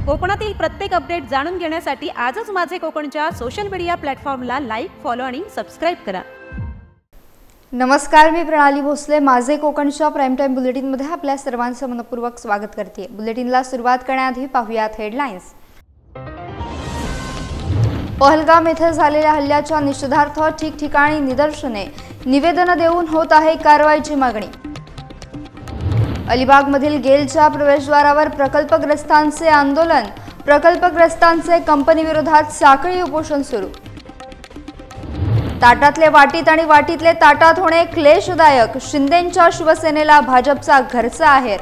कोकणातील प्रत्येक अपडेट जाणून घेण्यासाठी आजच माझे कोकणच्या सोशल मीडिया प्लॅटफॉर्मला लाईक, फॉलो आणि सबस्क्राइब करा। नमस्कार, मी प्रणाली भोसले माझे कोकणच्या प्राइम टाइम बुलेटिनमध्ये आपल्या सर्वांचं मनपूर्वक स्वागत करते। बुलेटिनला सुरुवात करण्याआधी पाहूयात हेडलाईन्स। पहलगाम येथे झालेल्या हल्ल्याच्या निषेधार्थ ठिकठिकाणी निदर्शने, निवेदन देऊन होत आहे कारवाईची मागणी। अलिबागमधील गेलच्या प्रवेशद्वारावर प्रकल्पग्रस्तांचे आंदोलन, प्रकल्पग्रस्तांचे कंपनीविरोधात साखळी उपोषण सुरू। ताटातले वाटीत आणि वाटीतले ताटात होणे क्लेशदायक, शिंदेंच्या शिवसेनेला भाजपचा घरचा आहेर।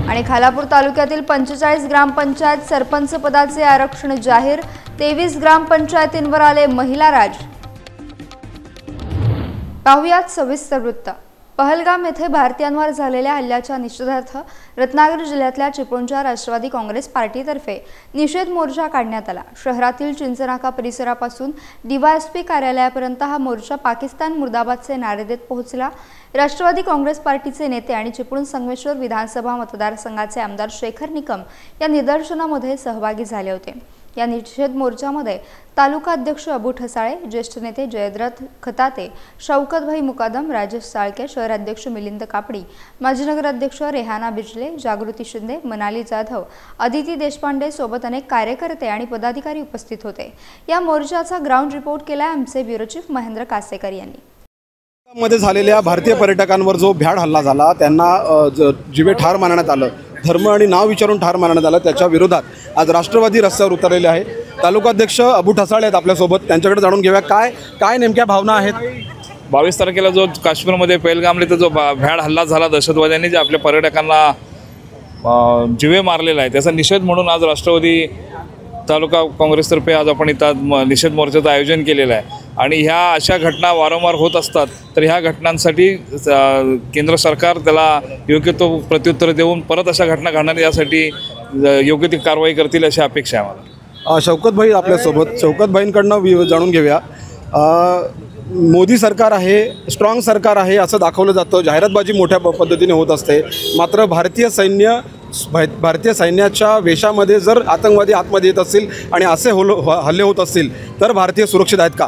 आणि खालापूर तालुक्यातील 45 ग्रामपंचायत सरपंच पदाचे आरक्षण जाहीर, 23 ग्रामपंचायतींवर आले महिला राज। पाहुयात सविस्तर वृत्त। पहलगाम येथे भारतीयांवर झालेल्या हल्ल्याच्या निषेधार्थ रत्नागिरी जिल्ह्यातल्या चिपळूणच्या राष्ट्रवादी काँग्रेस पार्टीतर्फे निषेध मोर्चा काढण्यात आला। शहरातील चिंचनाका परिसरापासून डीवायएसपी कार्यालयापर्यंत हा मोर्चा पाकिस्तान मुर्दाबादचे नारे देत पोहोचला। राष्ट्रवादी काँग्रेस पार्टीचे नेते आणि चिपळूण संगमेश्वर विधानसभा मतदारसंघाचे आमदार शेखर निकम या निदर्शनामध्ये सहभागी झाले होते। या निषेध मोर्चामध्ये तालुका अध्यक्ष अबू ठसाळे, ज्येष्ठ नेते जयद्रथ खताते, शौकतभाई मुकादम, राजेश साळके, शहर अध्यक्ष मिलिंद कापडी, माजी नगराध्यक्ष रेहाना बिजले, जागृती शिंदे, मनाली जाधव, अदिती देशपांडे सोबत अनेक कार्यकर्ते आणि पदाधिकारी उपस्थित होते। या मोर्चाचा ग्राउंड रिपोर्ट केला आमचे ब्युरो चीफ महेंद्र कासेकर यांनी। मध्ये झालेल्या भारतीय पर्यटकांवर जो भ्याड हल्ला झाला, त्यांना जीवे ठार मारण्यात आलं, धर्म आणि नाव विचारून ठार मारण्यात आलं, त्याच्या विरोधात आज राष्ट्रवादी रस्त्यावर उतरलेले आहे। तालुकाध्यक्ष अबू ठसाळे आहेत आपल्यासोबत, त्यांच्याकडे जाणून घेऊया काय नेमक्या भावना आहेत। 22 तारखेला जो काश्मीरमध्ये पहलगाम इथं जो भ्याड हल्ला झाला दहशतवाद्यांनी, जे आपल्या पर्यटकांना जीवे मारलेला आहे, त्याचा निषेध म्हणून आज राष्ट्रवादी तालुका काँग्रेसतर्फे आज आपण इथं निषेध मोर्चाचं आयोजन केलेलं आहे। आणि ह्या अशा घटना वारंवार होत असतात, तर ह्या घटनांसाठी केंद्र सरकार त्याला योग्य तो प्रत्युत्तर देऊन परत अशा घटना घडणार यासाठी योग्य ती कारवाई करतील अशी अपेक्षा आहे आम्हाला। शौकतभाई आपल्यासोबत, शौकतभाईंकडनं जाणून घेऊया। मोदी सरकार आहे, स्ट्रॉंग सरकार आहे असं दाखवलं जातं, जाहिरातबाजी मोठ्या पद्धतीने होत असते, मात्र भारतीय सैन्याच्या वेशामध्ये जर आतंकवादी आतमध्ये येत असतील आणि असे हल्ले होत असतील तर भारतीय सुरक्षित आहेत का?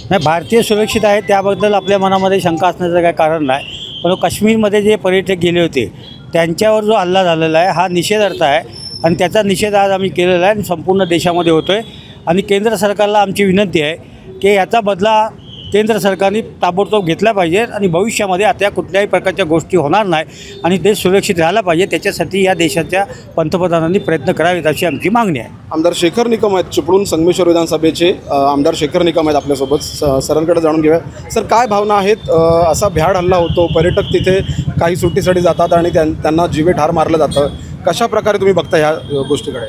नाही, भारतीय सुरक्षित आहेत त्याबद्दल आपल्या मनामध्ये शंका असण्याचं काही कारण नाही। पण काश्मीरमध्ये जे पर्यटक गेले होते त्यांच्यावर जो हल्ला झालेला आहे हा निषेधार्थ आहे आणि त्याचा निषेध आज आम्ही केलेला आहे आणि संपूर्ण देशामध्ये होतो आहे। आणि केंद्र सरकारला आमची विनंती आहे की याचा बदला केंद्र सरकारने ताबडतोब घेतला पाहिजे आणि भविष्यामध्ये आता कुठल्याही प्रकारच्या गोष्टी होणार नाही आणि देश सुरक्षित राहायला पाहिजे, त्याच्यासाठी या देशाच्या पंतप्रधानांनी प्रयत्न करावेत अशी आमची मागणी आहे। आमदार शेखर निकम आहेत, चिपळूण संगमेश्वर विधानसभेचे आमदार शेखर निकम आहेत आपल्यासोबत, सरांकडे जाणून घेऊया। सर, काय भावना आहेत? असा भ्याड हल्ला होतो, पर्यटक तिथे काही सुट्टीसाठी जातात आणि त्यांना जीवे ठार मारलं जातं, कशा प्रकारे तुम्ही बघता ह्या गोष्टीकडे?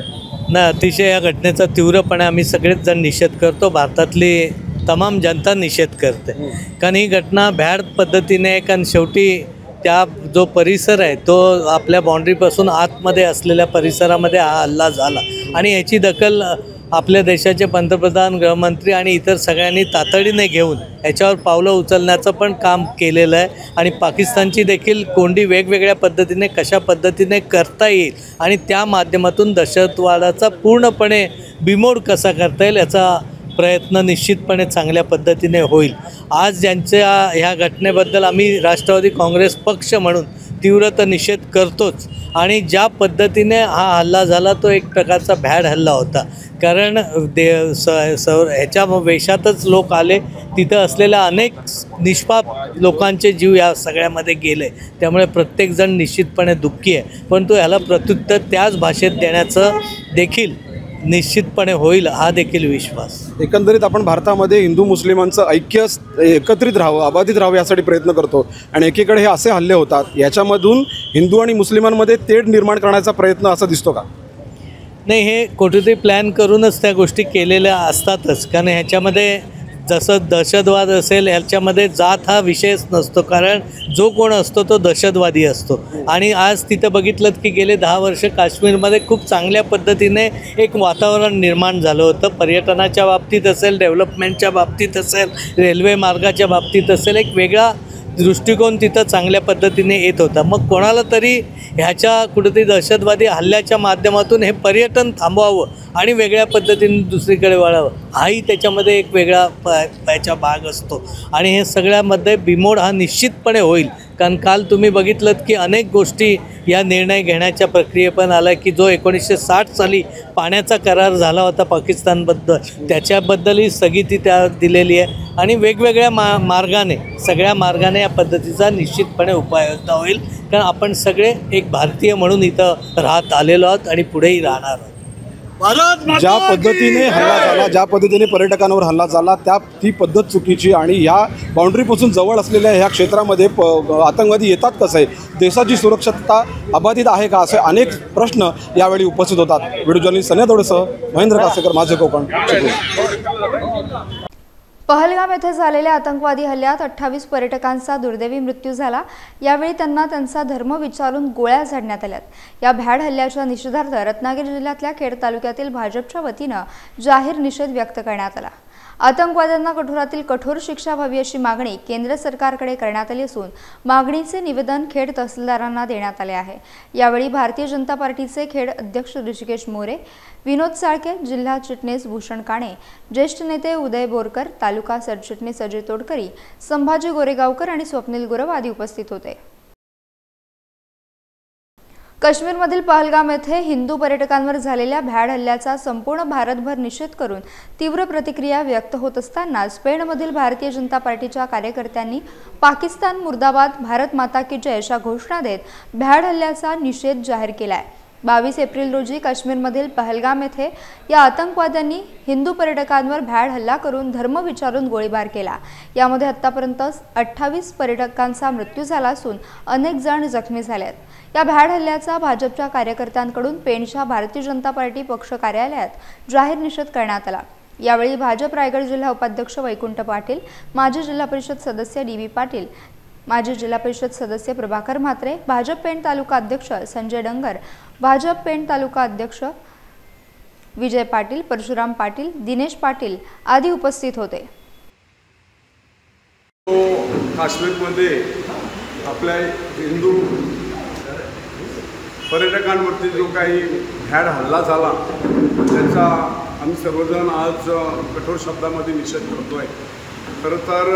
ना, अतिशय या घटनेचा तीव्रपणे आम्ही सगळेच जण निषेध करतो, भारतातली तमाम जनता निषेध करते, कारण ही घटना भ्याड पद्धतीने, कारण शेवटी त्या जो परिसर आहे तो आपल्या बाउंड्रीपासून आतमध्ये असलेल्या परिसरामध्ये हा हल्ला झाला आणि याची दखल आपल्या देशाचे पंतप्रधान, गृहमंत्री आणि इतर सगळ्यांनी तातडीने घेऊन याच्यावर पावलं उचलण्याचं पण काम केलेलं आहे। आणि पाकिस्तानची देखील कोंडी वेगवेगळ्या पद्धतीने कशा पद्धतीने करता येईल आणि त्या माध्यमातून दहशतवादाचा पूर्णपणे बिमोड कसा करता येईल याचा प्रयत्न निश्चितपणे चांगल्या पद्धतीने होईल। आज ज्यांच्या ह्या घटनेबद्दल आम्ही राष्ट्रवादी काँग्रेस पक्ष म्हणून तीव्र निषेध करतोच आणि ज्या पद्धतीने हा हल्ला झाला तो एक प्रकारचा भ्याड हल्ला होता, कारण ह्याच्या वेशातच लोक आले, तिथं असलेल्या अनेक निष्पाप लोकांचे जीव या सगळ्यामध्ये गेले, त्यामुळे प्रत्येकजण निश्चितपणे दुःखी आहे, परंतु ह्याला प्रत्युत्तर त्याच भाषेत देण्याचं देखील निश्चितपणे होईल हा देखील विश्वास। एकंदरीत आपण भारतामध्ये हिंदू मुस्लिमांचं ऐक्य एकत्रित राहावं, अबाधित राहावं यासाठी प्रयत्न करतो आणि एकीकडे हे असे हल्ले होतात, याच्यामधून हिंदू आणि मुस्लिमांमध्ये तेढ निर्माण करण्याचा प्रयत्न असा दिसतो का? नाही, हे कुठेतरी प्लॅन करूनच त्या गोष्टी केलेल्या असतातच, कारण ह्याच्यामध्ये जसं दहशतवाद असेल याच्यामध्ये जात हा विषयच नसतो, कारण जो कोण असतो तो दहशतवादी असतो। आणि आज तिथं बघितलं की गेले 10 वर्ष काश्मीरमध्ये खूप चांगल्या पद्धतीने एक वातावरण निर्माण झालं होतं, पर्यटनाच्या बाबतीत असेल, डेव्हलपमेंटच्या बाबतीत असेल, रेल्वे मार्गाच्या बाबतीत असेल, एक वेगळा दृष्टिकोन तिथं चांगल्या पद्धतीने येत होता. मग कोणाला तरी ह्याच्या कुठेतरी दहशतवादी हल्ल्याच्या माध्यमातून हे पर्यटन थांबवावं आणि वेगळ्या पद्धतीने दुसरीकडे वळावं, हाही त्याच्यामध्ये एक वेगळा याचा भाग असतो. आणि हे सगळ्यामध्ये बिमोड हा निश्चितपणे होईल. कारण काल तुम्ही बघितलं की अनेक गोष्टी या निर्णय घेण्याच्या प्रक्रियेपण आला की जो 1960 साली पाण्याचा करार झाला होता पाकिस्तानबद्दल, त्याच्याबद्दलही स्थगिती त्या दिलेली आहे. आणि वेगवेगळ्या मार्गाने सगळ्या मार्गाने या पद्धतीचा निश्चितपणे उपाययोजना होईल. कारण आपण सगळे एक भारतीय म्हणून इथं राहत आलेलो आहोत आणि पुढेही राहणार आहोत. ज्या पद्धतीने हल्ला झाला, ज्या पद्धतीने पर्यटकांवर हल्ला झाला, ती पद्धत चुकीची. आणि ह्या बाउंड्रीपासून जवळ असलेल्या ह्या क्षेत्रामध्ये आतंकवादी येतात कसं आहे, देशाची सुरक्षितता अबाधित आहे का, असे अनेक प्रश्न यावेळी उपस्थित होतात. व्हिडिओ जर्नलिस्ट सन्या दोडेसह महेंद्र कासेकर, माझे कोकण. पहलगाम येथे झालेल्या आतंकवादी हल्ल्यात 28 पर्यटकांचा दुर्दैवी मृत्यू झाला. यावेळी त्यांना त्यांचा धर्म विचारून गोळ्या झाडण्यात आल्यात. या भ्याड हल्ल्याच्या निषेधार्थ रत्नागिरी जिल्ह्यातल्या खेड तालुक्यातील भाजपच्या वतीनं जाहीर निषेध व्यक्त करण्यात आला. आतंकवाद्यांना कठोरातील कठोर शिक्षा व्हावी अशी मागणी केंद्र सरकारकडे करण्यात आली असून मागणीचे निवेदन खेड तहसीलदारांना देण्यात आले आहे. यावेळी भारतीय जनता पार्टीचे खेड अध्यक्ष ऋषिकेश मोरे, विनोद साळके, जिल्हा चिटणीस भूषण काणे, ज्येष्ठ नेते उदय बोरकर, तालुका सरचिटणीस अजय तोडकरी, संभाजी गोरेगावकर आणि स्वप्नील गुरव आदी उपस्थित होते. काश्मीरमधील पहलगाम येथे हिंदू पर्यटकांवर झालेल्या भ्याड हल्ल्याचा संपूर्ण भारतभर निषेध करून तीव्र प्रतिक्रिया व्यक्त होत असताना स्पेनमधील भारतीय जनता पार्टीच्या कार्यकर्त्यांनी पाकिस्तान मुर्दाबाद, भारत माता की जय अशा घोषणा देत भ्याड हल्ल्याचा निषेध जाहीर केला आहे. 22 एप्रिल रोजी काश्मीरमधील पहलगाम येथे या आतंकवाद्यांनी हिंदू पर्यटकांवर भ्याड हल्ला करून धर्म विचारून गोळीबार केला. यामध्ये आतापर्यंत 28 पर्यटकांचा मृत्यू झाला असून अनेक जण जखमी झाले आहेत. या भ्याड हल्ल्याचा भाजपच्या कार्यकर्त्यांकडून पेणच्या भारतीय जनता पार्टी पक्ष कार्यालयात जाहीर निषेध करण्यात आला. यावेळी भाजप रायगड जिल्हा उपाध्यक्ष वैकुंठ पाटील, माजी जिल्हा परिषद सदस्य डी.बी. पाटील, माजी जिल्हा परिषद सदस्य प्रभाकर म्हात्रे, भाजप पेण तालुका अध्यक्ष संजय डंगर, भाजप पेण तालुका अध्यक्ष विजय पाटील, परशुराम पाटील, दिनेश पाटील आदी उपस्थित होते. काश्मीरमध्ये आपल्या हिंदू पर्यटकांवरती जो काही भ्याड हल्ला झाला त्याचा आम्ही सर्वजण आज कठोर शब्दामध्ये निषेध करतो आहे. खरं तर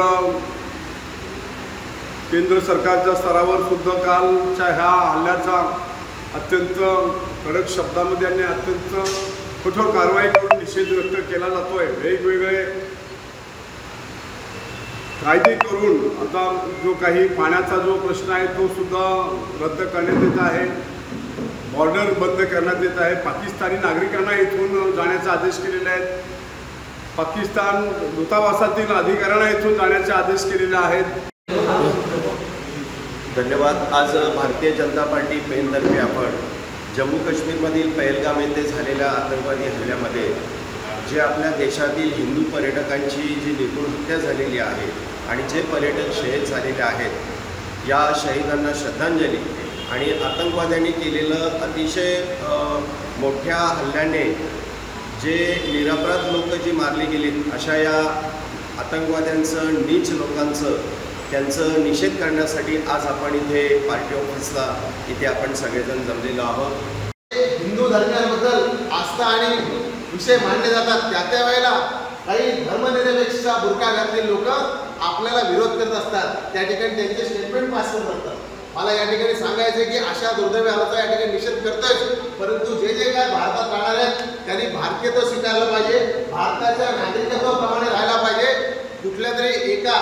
केंद्र सरकारच्या स्तरावर सुद्धा कालच्या ह्या हल्ल्याचा अत्यंत कडक शब्दामध्ये आणि अत्यंत कठोर कारवाई करून निषेध व्यक्त केला जातो आहे. वेगवेगळे कायदे करून आता जो काही पाण्याचा जो प्रश्न आहे तो सुद्धा रद्द करण्यात येत आहे, बॉर्डर बंद करण्यात येत आहे, पाकिस्तानी नागरिकांना इथून जाण्याचे आदेश केलेले आहेत, पाकिस्तान दूतावासातील अधिकाऱ्यांना इथून जाण्याचे आदेश केलेले आहेत. धन्यवाद. आज भारतीय जनता पार्टी पेणतर्फे आपण जम्मू काश्मीरमधील पहलगाम येथे झालेल्या आतंकवादी हल्ल्यामध्ये जे आपल्या देशातील हिंदू पर्यटकांची जी निर्घृण हत्या झालेली आहे आणि जे पर्यटक शहीद झालेले आहेत, या शहीदांना श्रद्धांजली आणि आतंकवाद्यांनी केलेलं अतिशय मोठ्या हल्ल्याने जे निरपराध लोक जी मारली गेलीत अशा या आतंकवाद्यांचं, नीच लोकांचं त्यांचं निषेध करण्यासाठी आज आपण इथे पार्टी ऑफिसला इथे आपण सगळेजण जमलेलो आहोत. हिंदू धर्माबद्दल आस्था आणि विषय मांडले जातात, त्या वेळेला काही धर्मनिरपेक्ष बुरका घातलेले लोक आपल्याला विरोध करत असतात, त्या ठिकाणी त्यांचे स्टेटमेंट पास करत असतात. मला या ठिकाणी सांगायचं की अशा दुर्दैवी हल्ल्याचा या ठिकाणी निषेध करतोय, परंतु जे जे काय भारतात राहणार आहेत त्यांनी भारतीयत्व स्वीकारलं पाहिजे, भारताच्या नागरिकत्वाप्रमाणे राहायला पाहिजे. कुठल्या तरी एका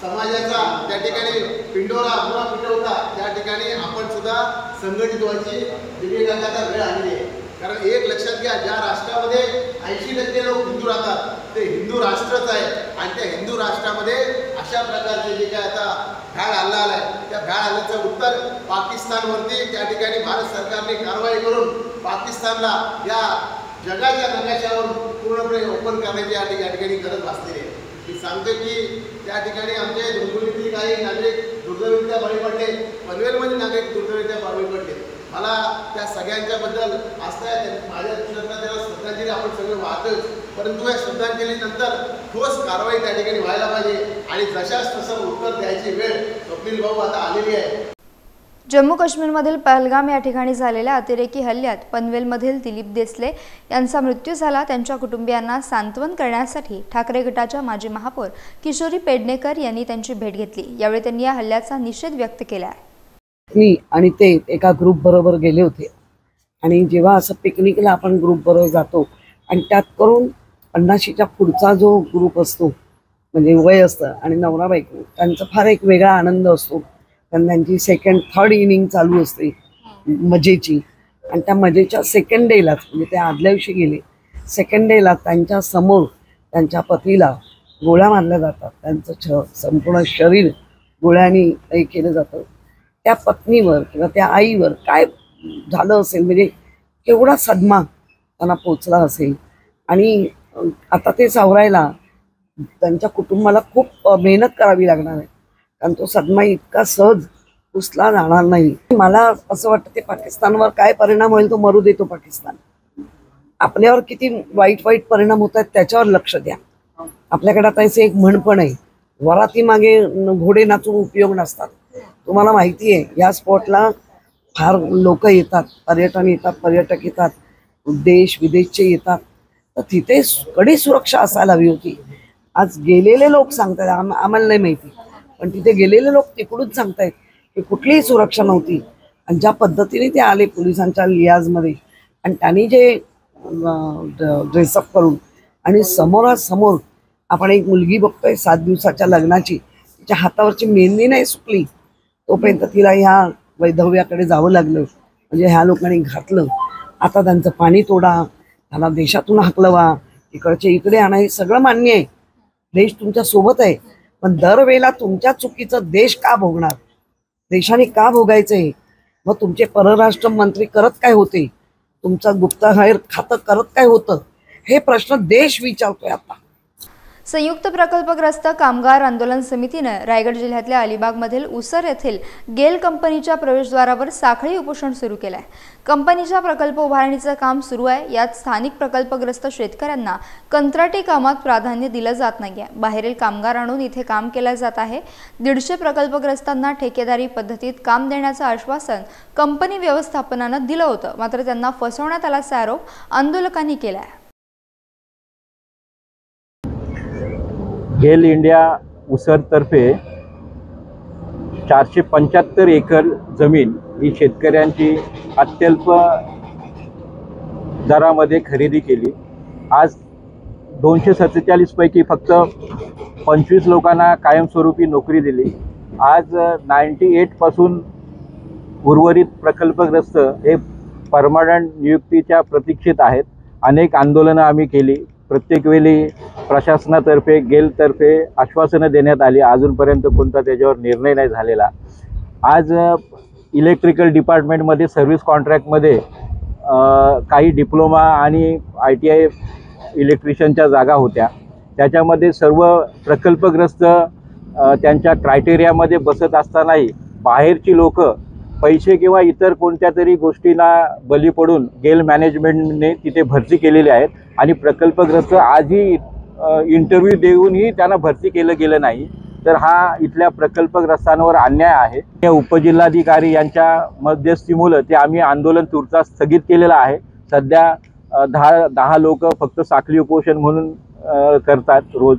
समाजाचा त्या ठिकाणी पिंडोरा मुळा पिंडवता त्या ठिकाणी आपण सुद्धा संघटित व्हायची दिव्यांगाचा वेळ आलेली आहे. कारण एक लक्षात घ्या, ज्या राष्ट्रामध्ये 80% लोक हिंदू राहतात ते हिंदू राष्ट्रच आहे आणि त्या हिंदू राष्ट्रामध्ये अशा प्रकारचे जे काय आता भ्याड हल्ला आलाय त्या भ्याड हल्ल्याचं उत्तर पाकिस्तानवरती त्या ठिकाणी भारत सरकारने कारवाई करून पाकिस्तानला या जगाच्या नकाशावर पूर्णपणे ओपन करण्याची या ठिकाणी गरज भासलेली आहे. मी सांगतो की त्या ठिकाणी आमचे डोंबिवलीतील काही नागरिक दुर्दैवीरित्या बळी पडले, पनवेलमध्ये नागरिक दुर्दैवीरित्या बळी पडले. मला त्या सगळ्यांच्याबद्दल आस्था आहे. माझ्या दृष्टीनं त्याला श्रद्धांजली आपण सगळे वाहतोच, परंतु या श्रद्धांजलीनंतर ठोस कारवाई त्या ठिकाणी व्हायला पाहिजे आणि जशास तसं उत्तर द्यायची वेळ स्वप्नील भाऊ आता आलेली आहे. जम्मू काश्मीरमधील पहलगाम या ठिकाणी झालेल्या अतिरेकी हल्ल्यात पनवेलमधील दिलीप देसले यांचा मृत्यू झाला. त्यांच्या कुटुंबियांना सांत्वन करण्यासाठी ठाकरे गटाच्या माजी महापौर किशोरी पेडणेकर यांनी त्यांची भेट घेतली. यावेळी त्यांनी या हल्ल्याचा निषेध व्यक्त केला आहे. मी आणि ते एका ग्रुप बरोबर गेले होते आणि जेव्हा असं पिकनिकला आपण ग्रुप बरोबर जातो आणि त्यात करून 50च्या पुढचा जो ग्रुप असतो म्हणजे वय असतं आणि नवरा बायको त्यांचा फार एक वेगळा आनंद असतो. कारण त्यांची सेकंड थर्ड इनिंग चालू असते मजेची आणि त्या मजेच्या सेकंड डेलाच म्हणजे ते आदल्या दिवशी गेले सेकंड डेला त्यांच्या समोर त्यांच्या पतीला गोळ्या मारल्या जातात. त्यांचं संपूर्ण शरीर गोळ्यांनी हे केलं जातं. त्या पत्नीवर किंवा त्या आईवर काय झालं असेल म्हणजे केवढा सदमा त्यांना पोचला असेल आणि आता ते सावरायला त्यांच्या कुटुंबाला खूप मेहनत करावी लागणार आहे कारण तो सदमा इतका सहज उचला जाणार नाही. मला असं वाटतं ते पाकिस्तानवर काय परिणाम होईल तो मरू देतो पाकिस्तान. आपल्यावर किती वाईट वाईट परिणाम होत आहेत त्याच्यावर लक्ष द्या. आपल्याकडे आता असे एक म्हण पण आहे, वराती मागे घोडे नाचून उपयोग नसतात. तुम्हाला माहिती आहे या स्पॉटला फार लोक येतात, पर्यटन येतात, पर्यटक येतात, देश विदेशचे येतात. तर तिथे कडी सुरक्षा असायला हवी होती. आज गेलेले लोक सांगतात, आम्हाला नाही माहिती, पण तिथे गेलेले लोक तिकडून सांगतायत की कुठलीही सुरक्षा नव्हती. आणि ज्या पद्धतीने ते आले पोलिसांच्या लियाजमध्ये आणि त्यांनी जे ड्रेसअप करून आणि समोरासमोर आपण एक मुलगी बघतोय 7 दिवसाच्या लग्नाची, तिच्या हातावरची मेहंदी नाही सुकली तोपर्यंत तिला ह्या वैधव्याकडे जावं लागलं. म्हणजे ह्या लोकांनी घातलं. आता त्यांचं पाणी तोडा, त्यांना देशातून हाकलवा, इकडचे इकडे आणा, हे सगळं मान्य आहे. देश तुमच्या सोबत आहे, पण दरवेळेला तुमच्या चुकीचं देश का भोगणार, देशाने का भोगायचं आहे. मग तुमचे परराष्ट्र मंत्री करत काय होते, तुमचं गुप्तहेर खातं करत काय होतं, हे प्रश्न देश विचारतोय. आता संयुक्त प्रकल्पग्रस्त कामगार आंदोलन समितीने रायगड जिल्ह्यातल्या अलिबागमधील उसर येथील गेल कंपनीच्या प्रवेशद्वारावर साखळी उपोषण सुरू केलं आहे. कंपनीच्या प्रकल्प उभारणीचं काम सुरू आहे. यात स्थानिक प्रकल्पग्रस्त शेतकऱ्यांना कंत्राटी कामात प्राधान्य दिलं जात नाहीये. बाहेरील कामगार आणून इथे काम केलं जात आहे. 150 प्रकल्पग्रस्तांना ठेकेदारी पद्धतीत काम देण्याचं आश्वासन कंपनी व्यवस्थापनानं दिलं होतं, मात्र त्यांना फसवण्यात आल्याचा आरोप आंदोलकांनी केला आहे. गेल इंडिया उसरतर्फे 475 एकर जमीन ही शेतकऱ्यांची अत्यल्प दरामध्ये खरेदी केली. आज 247 पैकी फक्त 25 लोकांना कायमस्वरूपी नोकरी दिली. आज 98 पासून उर्वरित प्रकल्पग्रस्त हे परमनंट नियुक्तीच्या प्रतीक्षेत आहेत. अनेक आंदोलनं आम्ही केली. प्रत्येक वेळी प्रशासनातर्फे गेलतर्फे आश्वासनं देण्यात आली. अजूनपर्यंत कोणता त्याच्यावर निर्णय नाही झालेला. आज इलेक्ट्रिकल डिपार्टमेंटमध्ये सर्व्हिस कॉन्ट्रॅक्टमध्ये काही डिप्लोमा आणि ITI इलेक्ट्रिशियनच्या जागा होत्या. त्याच्यामध्ये सर्व प्रकल्पग्रस्त त्यांच्या क्रायटेरियामध्ये बसत असतानाही बाहेरची लोक पैसे किंवा इतर कोणत्या तरी गोष्टींना बली पडून गेल मॅनेजमेंटने तिथे भरती केलेली आहेत आणि प्रकल्पग्रस्त आजही इंटरव्ह्यू देऊनही त्यांना भरती केलं गेलं नाही. तर हा इथल्या प्रकल्पग्रस्तांवर अन्याय आहे. या उपजिल्हाधिकारी यांच्या मध्यस्थीमुळे ते आम्ही आंदोलन तुर्तास स्थगित केलेलं आहे. सध्या 10 लोक फक्त साखळी उपोषण म्हणून करतात रोज.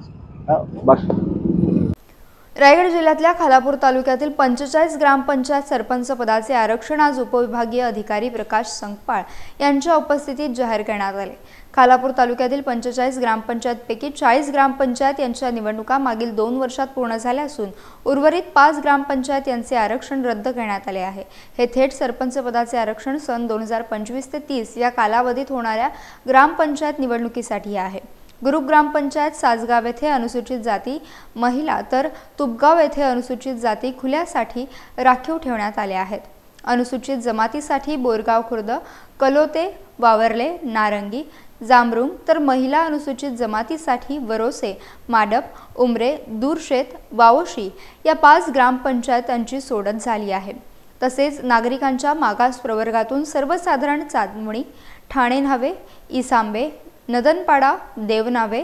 रायगड जिल्ह्यातल्या खालापूर तालुक्यातील 45 ग्रामपंचायत सरपंच पदाचे आरक्षण आज उपविभागीय अधिकारी प्रकाश संकपाळ यांच्या उपस्थितीत जाहीर करण्यात आले. खालापूर तालुक्यातील 45 ग्रामपंचायतपैकी 40 ग्रामपंचायत यांच्या निवडणुका मागील 2 वर्षात पूर्ण झाल्या असून उर्वरित 5 ग्रामपंचायत यांचे आरक्षण रद्द करण्यात आले आहे. हे थेट सरपंच पदाचे आरक्षण सन 2025 ते 30 या कालावधीत होणाऱ्या ग्रामपंचायत निवडणुकीसाठी आहे. ग्रुप ग्रामपंचायत सासगाव येथे अनुसूचित जाती महिला तर तुपगाव येथे अनुसूचित जाती खुल्यासाठी राखीव ठेवण्यात आले आहेत. अनुसूचित जमातीसाठी बोरगाव खुर्द, कलोते, वावरले, नारंगी, जांभरुंग तर महिला अनुसूचित जमातीसाठी वरोसे, माडप, उमरे, दूरशेत, वावोशी या 5 ग्रामपंचायतांची सोडत झाली आहे. तसेच नागरिकांच्या मागास प्रवर्गातून सर्वसाधारण चांदवणी, ठाणे न्हावे, इसांबे, नदनपाडा, देवनावे,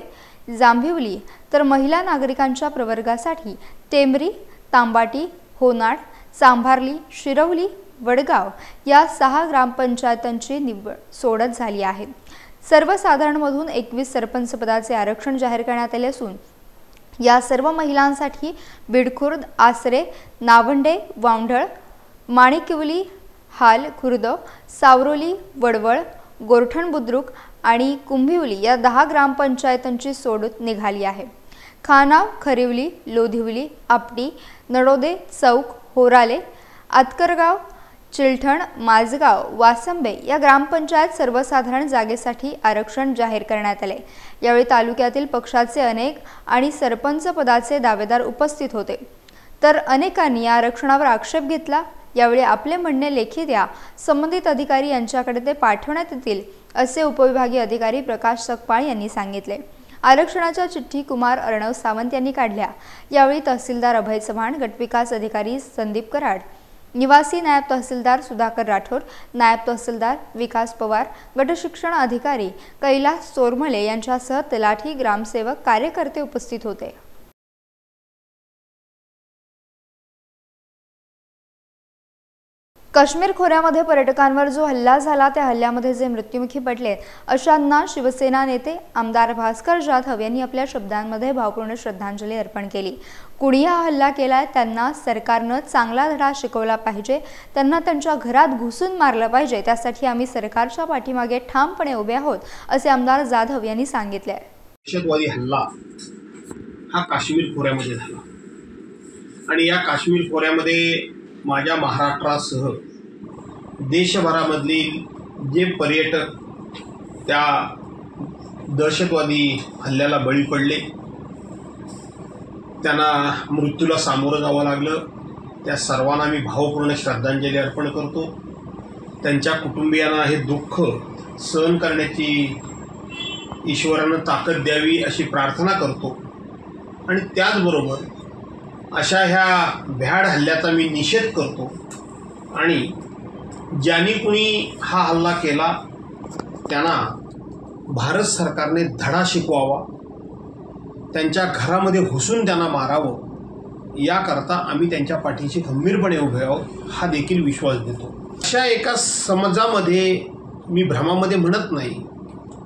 जांभिवली तर महिला नागरिकांच्या प्रवर्गासाठी टेंबरी, तांबाटी, होनाड, सांभारली, शिरवली, वडगाव या 6 ग्रामपंचायतांची निवड सोडत झाली आहे। सर्वसाधारणमधून 21 सरपंच पदाचे आरक्षण जाहीर करण्यात आले असून या सर्व महिलांसाठी बिडखुर्द, आसरे, नावंडे, वावंढळ, माणिकवली, हाल खुर्द, सावरोली, वडवळ, गोरठण बुद्रुक आणि कुंभिवली या 10 ग्रामपंचायतांची सोडत निघाली आहे। खानाव, खरिवली, लोधिवली, आपटी, नडोदे, चौक, होराले, आतकरगाव, चिलठण, माझगाव, वासंबे या ग्रामपंचायत सर्वसाधारण जागेसाठी आरक्षण जाहीर करण्यात आले। यावेळी तालुक्यातील पक्षाचे अनेक आणि सरपंच पदाचे दावेदार उपस्थित होते, तर अनेकांनी या आरक्षणावर आक्षेप घेतला। यावेळी आपले म्हणणे लेखी द्या, संबंधित अधिकारी यांच्याकडे ते पाठवण्यात येतील असे उपविभागीय अधिकारी प्रकाश सकपाळ यांनी सांगितले। आरक्षणाच्या चिठ्ठी कुमार अर्णव सावंत यांनी काढल्या। यावेळी तहसीलदार अभय चव्हाण, गटविकास अधिकारी संदीप कराड, निवासी नायब तहसीलदार सुधाकर राठोड, नायब तहसीलदार विकास पवार, गटशिक्षण अधिकारी कैलास चोरमले यांच्यासह तलाठी, ग्रामसेवक, कार्यकर्ते उपस्थित होते। काश्मीर खोऱ्यामध्ये पर्यटकांवर जो हल्ला झाला त्या हल्ल्यामध्ये जे मृत्युमुखी पडले अशांना शिवसेना नेते आमदार भास्कर जाधव यांनी आपल्या शब्दांमध्ये भावपूर्ण श्रद्धांजली अर्पण केली। कुणी हा हल्ला केलाय त्यांना सरकारने चांगला धडा शिकवला पाहिजे, त्यांना त्यांच्या घरात घुसून मारलं पाहिजे, त्यासाठी आम्ही सरकारच्या पाठीमागे ठामपणे उभे आहोत असे आमदार जाधव यांनी सांगितले। दहशतवादी हल्ला हा काश्मीर खोऱ्यामध्ये झाला आणि या काश्मीर खोऱ्यामध्ये माझ्या महाराष्ट्रासह देशभरामधील जे पर्यटक त्या दहशतवादी हल्ल्याला बळी पडले, त्यांना मृत्यूला सामोरं जावं लागलं, त्या सर्वांना मी भावपूर्ण श्रद्धांजली अर्पण करतो। त्यांच्या कुटुंबियांना हे दुःख सहन करण्याची ईश्वरानं ताकद द्यावी अशी प्रार्थना करतो आणि त्याचबरोबर अशा ह्या भ्याड हल्ल्याचा मी निषेध करतो आणि ज्यांनी कुणी हा हल्ला केला त्यांना भारत सरकारने धडा शिकवावा, त्यांच्या घरामध्ये घुसून त्यांना मारावं, याकरता आम्ही त्यांच्या पाठीशी खंबीरपणे उभे आहोत हा देखील विश्वास देतो। अशा एका समाजामध्ये मी भ्रमामध्ये म्हणत नाही,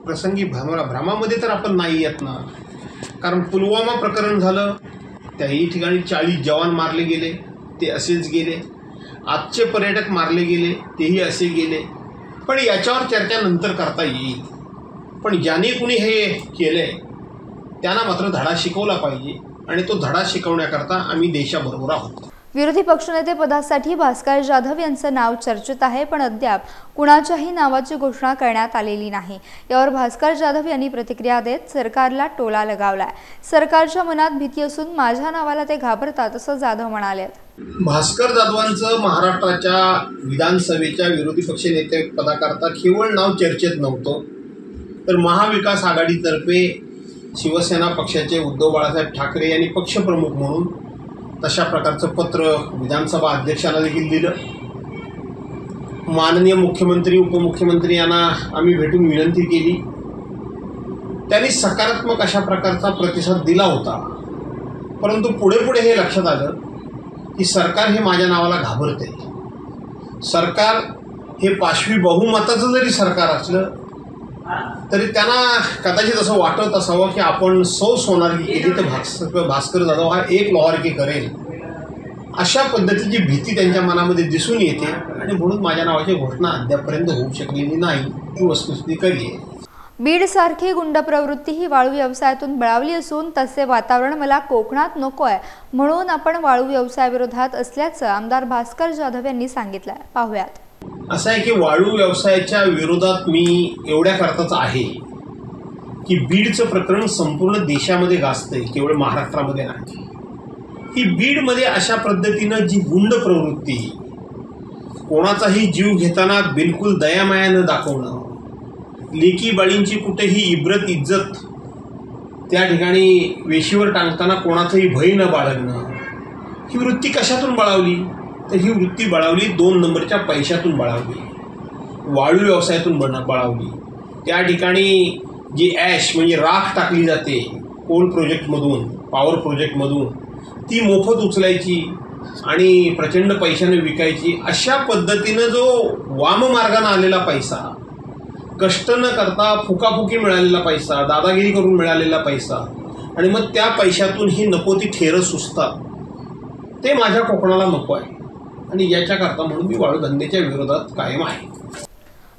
प्रसंगी भ्रमामध्ये तर आपण नाही येत ना, कारण पुलवामा प्रकरण झालं, त्याही ठिकाणी 40 जवान मारले गेले, ते असेच गेले, आजचे पर्यटक मारले गेले, तेही असे गेले, पण याच्यावर चर्चा नंतर करता येईल। पण ज्याने कुणी हे केले त्यांना मात्र धडा शिकवला पाहिजे आणि तो धडा शिकवण्याकरता आम्ही देशाबरोबर आहोत। विरोधी पक्षनेते पदासाठी भास्कर जाधव यांचं नाव चर्चेत आहे, पण अद्याप कुणाच्याही नावाची घोषणा करण्यात आलेली नाही। यावर भास्कर जाधव यांनी प्रतिक्रिया देत सरकारला टोला लगावलाय। सरकारच्या मनात भीती असून माझ्या नावाला ते घाबरतात असं जाधव म्हणाले। भास्कर जाधवांचं महाराष्ट्राच्या विधानसभेच्या विरोधी पक्षनेते पदाकरता केवळ नाव चर्चेत नव्हतं, तर महाविकास आघाडीतर्फे शिवसेना पक्षाचे उद्धव बाळासाहेब ठाकरे यांनी पक्षप्रमुख म्हणून तशा प्रकारचं पत्र विधानसभा अध्यक्षांना देखील दिलं। माननीय मुख्यमंत्री, उपमुख्यमंत्री यांना आम्ही भेटून विनंती केली, त्यांनी सकारात्मक अशा प्रकारचा प्रतिसाद दिला होता। परंतु पुढे हे लक्षात आलं की सरकार हे माझ्या नावाला घाबरते। सरकार हे पाशवी बहुमताचं जरी सरकार असलं तरी त्यांना कदाचित असं वाटत असावं की आपण सोनारकी केली तर भास्कर जाधव हा एक लोहारकी करेल, अशा पद्धतीची भीती त्यांच्या मनामध्ये दिसून येते आणि म्हणून माझ्या नावाची घोषणा अद्यापर्यंत होऊ शकलेली नाही, ही वस्तुस्थिती खरी आहे। बीड सारखी गुंड प्रवृत्ती ही वाळू व्यवसायातून बळावली असून तसे वातावरण मला कोकणात नकोय, म्हणून आपण वाळू व्यवसायाविरोधात असल्याचं आमदार भास्कर जाधव यांनी सांगितलं। पाहूयात। असं आहे की वाळू व्यवसायाच्या विरोधात मी एवढ्या करताच आहे की बीडचं प्रकरण संपूर्ण देशामध्ये गाजतंय, केवळ महाराष्ट्रामध्ये नाही। ही बीडमध्ये अशा पद्धतीनं जी गुंड प्रवृत्ती, कोणाचाही जीव घेताना बिलकुल दयामाया न दाखवणं, लेकी बाळींची कुठेही इब्रत इज्जत त्या ठिकाणी वेशीवर टांगताना कोणाचंही भय न बाळगणं, ही वृत्ती कशातून बळावली तर ही वृत्ती बळावली 2 नंबरच्या पैशातून बळावली, वाळू व्यवसायातून बळावली. त्या ठिकाणी जी ॲश म्हणजे राख टाकली जाते कोल प्रोजेक्टमधून, पॉवर प्रोजेक्टमधून, ती मोफत उचलायची आणि प्रचंड पैशाने विकायची. अशा पद्धतीनं जो वाममार्गाने आलेला पैसा, कष्ट न करता फुकाफुकी मिळालेला पैसा, दादागिरी करून मिळालेला पैसा, आणि मग त्या पैशातून ही नको ती ठेरं सुचतात, ते माझ्या कोकणाला नको आहे. आणि याच्याकरता म्हणून मी वाळूधंद्याच्या विरोधात कायम आहे.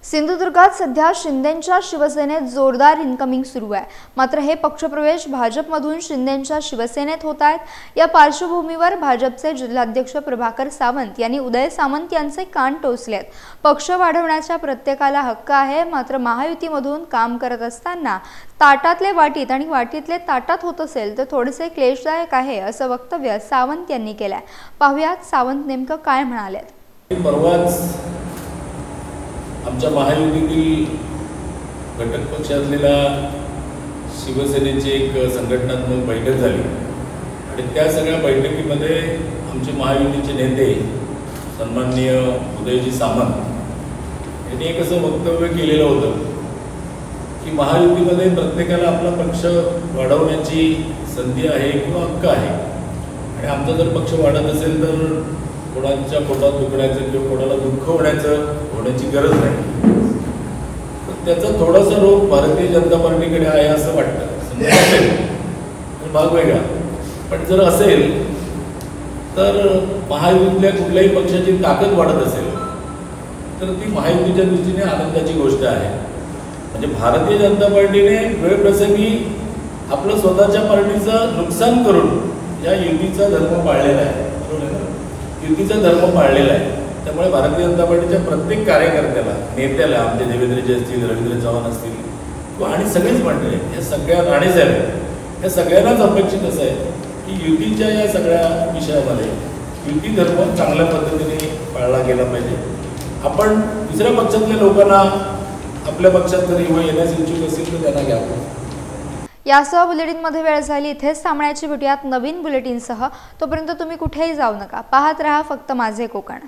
सिंधुदुर्गात सध्या शिंदेंच्या शिवसेनेत जोरदार इनकमिंग सुरू आहे. मात्र हे पक्षप्रवेश भाजपमधून शिंदेंच्या शिवसेनेत होत आहेत. या पार्श्वभूमीवर भाजपचे जिल्हाध्यक्ष प्रभाकर सावंत यांनी उदय सामंत यांचे कान टोचले आहेत. पक्ष वाढवण्याचा प्रत्येकाला हक्क आहे, मात्र महायुतीमधून काम करत असताना ताटातले वाटीत आणि वाटीतले ताटात होत असेल तर थोडेसे क्लेशदायक आहे, असं वक्तव्य सावंत यांनी केलंय. पाहुयात सावंत नेमकं काय म्हणाले. परवाच आमच्या महायुतीतील घटक पक्ष असलेल्या शिवसेनेची एक संघटनात्मक बैठक झाली आणि त्या सगळ्या बैठकीमध्ये आमचे महायुतीचे नेते सन्माननीय उदयजी सामंत यांनी एक असं वक्तव्य केलेलं होतं की महायुतीमध्ये प्रत्येकाला आपला पक्ष वाढवण्याची संधी आहे किंवा हक्क आहे, आणि आमचा जर पक्ष वाढत असेल तर कोणाच्या पोटात दुखण्याचं किंवा कोणाला दुःख होण्याची गरज नाही. तर त्याचा थोडासा रोग भारतीय जनता पार्टीकडे आहे असं वाटतं. असेल तर भाग वेगळा, पण जर असेल तर महायुतीतल्या कुठल्याही पक्षाची ताकद वाढत असेल तर ती महायुतीच्या दृष्टीने आनंदाची गोष्ट आहे. म्हणजे भारतीय जनता पार्टीने वेळप्रसंगी आपलं स्वतःच्या पार्टीचं नुकसान करून या युतीचा धर्म पाळलेला आहे. बरोबर आहे ना? युतीचा धर्म पाळलेला आहे. त्यामुळे भारतीय जनता पार्टीच्या प्रत्येक कार्यकर्त्याला, नेत्याला, आमचे देवेंद्रजी असतील, रवींद्र चव्हाण असतील किंवा आणि सगळेच मंडळी, या सगळ्या राणेसाहेब, या सगळ्यांनाच अपेक्षित असं आहे की युतीच्या या सगळ्या विषयामध्ये युती धर्म चांगल्या पद्धतीने पाळला गेला पाहिजे. आपण दुसऱ्या पक्षातल्या लोकांना आपल्या पक्षात जरी येण्यास इच्छुक असेल तर त्यांना घ्यावं. यासह बुलेटिनमध्ये वेळ झाली. इथेच थांबण्याची. भेटूयात नवीन बुलेटिनसह. तोपर्यंत तुम्ही कुठेही जाऊ नका. पाहत रहा फक्त माझे कोकण.